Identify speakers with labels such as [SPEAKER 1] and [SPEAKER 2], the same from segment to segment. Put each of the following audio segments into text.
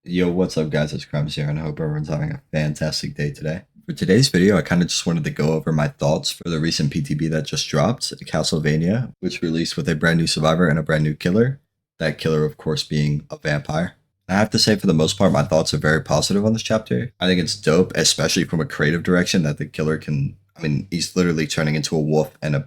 [SPEAKER 1] Yo, what's up, guys? It's Crumbs here, and I hope everyone's having a fantastic day today. For today's video, I kind of just wanted to go over my thoughts for the recent PTB that just dropped, Castlevania, which released with a brand new survivor and a brand new killer. That killer, of course, being a vampire. I have to say, for the most part, my thoughts are very positive on this chapter. I think it's dope, especially from a creative direction, that the killer can. I mean, he's literally turning into a wolf and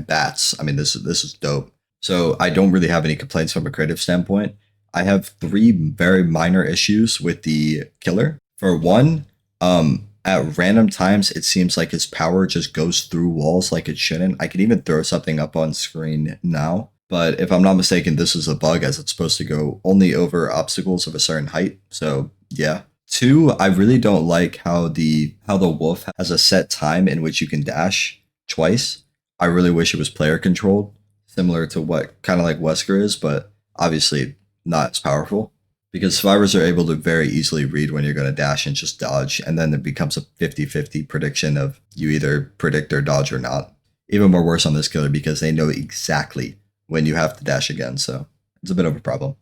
[SPEAKER 1] bats. I mean, this is dope. So I don't really have any complaints from a creative standpoint. I have three very minor issues with the killer. For one, at random times, it seems like his power just goes through walls like it shouldn't. I could even throw something up on screen now, but if I'm not mistaken, this is a bug as it's supposed to go only over obstacles of a certain height. So yeah. Two, I really don't like how the wolf has a set time in which you can dash twice. I really wish it was player controlled, similar to what kind of like Wesker is, but obviously not as powerful because survivors are able to very easily read when you're going to dash and just dodge, and then it becomes a 50-50 prediction of you either predict or dodge or not. Even more worse on this killer because they know exactly when you have to dash again, so it's a bit of a problem.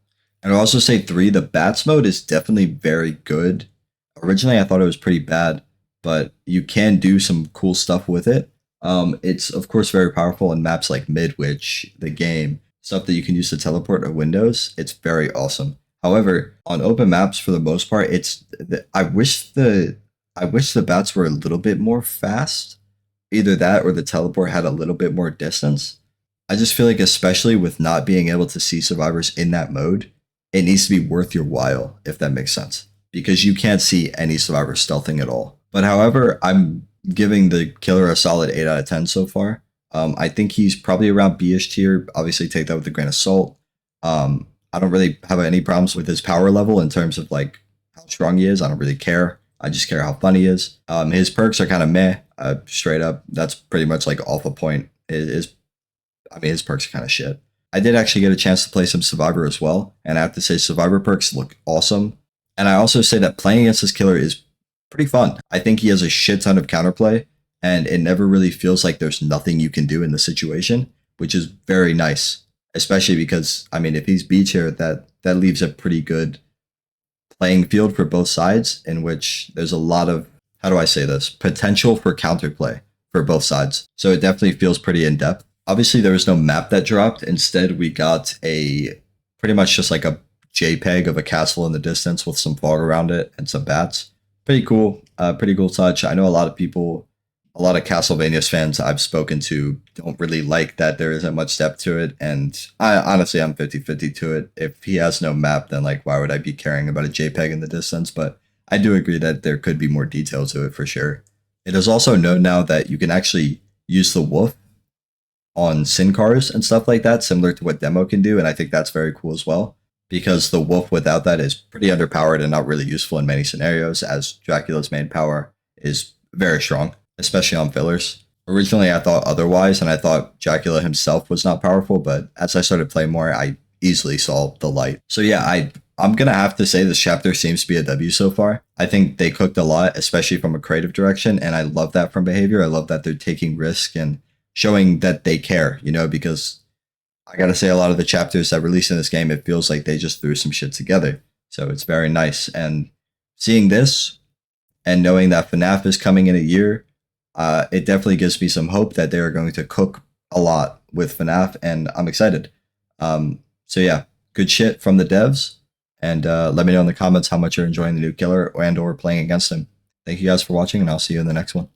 [SPEAKER 1] And I'll also say three, the bats mode is definitely very good. Originally I thought it was pretty bad, but you can do some cool stuff with it. It's of course very powerful in maps like Midwich, the game, stuff that you can use to teleport to windows. It's very awesome. However, on open maps, for the most part, I wish the bats were a little bit more fast. Either that or the teleport had a little bit more distance. I just feel like, especially with not being able to see survivors in that mode, it needs to be worth your while, if that makes sense, because you can't see any survivor stealthing at all. But however, I'm giving the killer a solid 8 out of 10 so far. I think he's probably around B-ish tier. Obviously, take that with a grain of salt. I don't really have any problems with his power level in terms of like how strong he is. I don't really care. I just care how fun he is. His perks are kind of meh. Straight up, that's pretty much like off a point. His perks are kind of shit. I did actually get a chance to play some Survivor as well, and I have to say Survivor perks look awesome. And I also say that playing against this killer is pretty fun. I think he has a shit ton of counterplay, and it never really feels like there's nothing you can do in the situation, which is very nice. Especially because, I mean, if he's B tier, that leaves a pretty good playing field for both sides, in which there's a lot of, how do I say this, potential for counterplay for both sides. So it definitely feels pretty in depth. Obviously, there was no map that dropped. Instead, we got a pretty much just like a JPEG of a castle in the distance with some fog around it and some bats. Pretty cool. Pretty cool touch. I know a lot of people, a lot of Castlevania's fans I've spoken to don't really like that there isn't much depth to it. And I honestly, I'm 50-50 to it. If he has no map, then like, why would I be caring about a JPEG in the distance? But I do agree that there could be more detail to it for sure. It is also known now that you can actually use the wolf on sin cars and stuff like that, similar to what Demo can do. And I think that's very cool as well, because the wolf without that is pretty underpowered and not really useful in many scenarios, as Dracula's main power is very strong, especially on fillers. Originally, I thought otherwise, and I thought Dracula himself was not powerful, but as I started playing more, I easily saw the light. So yeah, I'm going to have to say this chapter seems to be a W so far. I think they cooked a lot, especially from a creative direction, and I love that from behavior. I love that they're taking risk and showing that they care, because I gotta say, a lot of the chapters that release in this game, it feels like they just threw some shit together. So it's very nice. And seeing this and knowing that FNAF is coming in a year, it definitely gives me some hope that they are going to cook a lot with FNAF, and I'm excited. So yeah, good shit from the devs. And let me know in the comments how much you're enjoying the new killer and or playing against him. Thank you guys for watching, and I'll see you in the next one.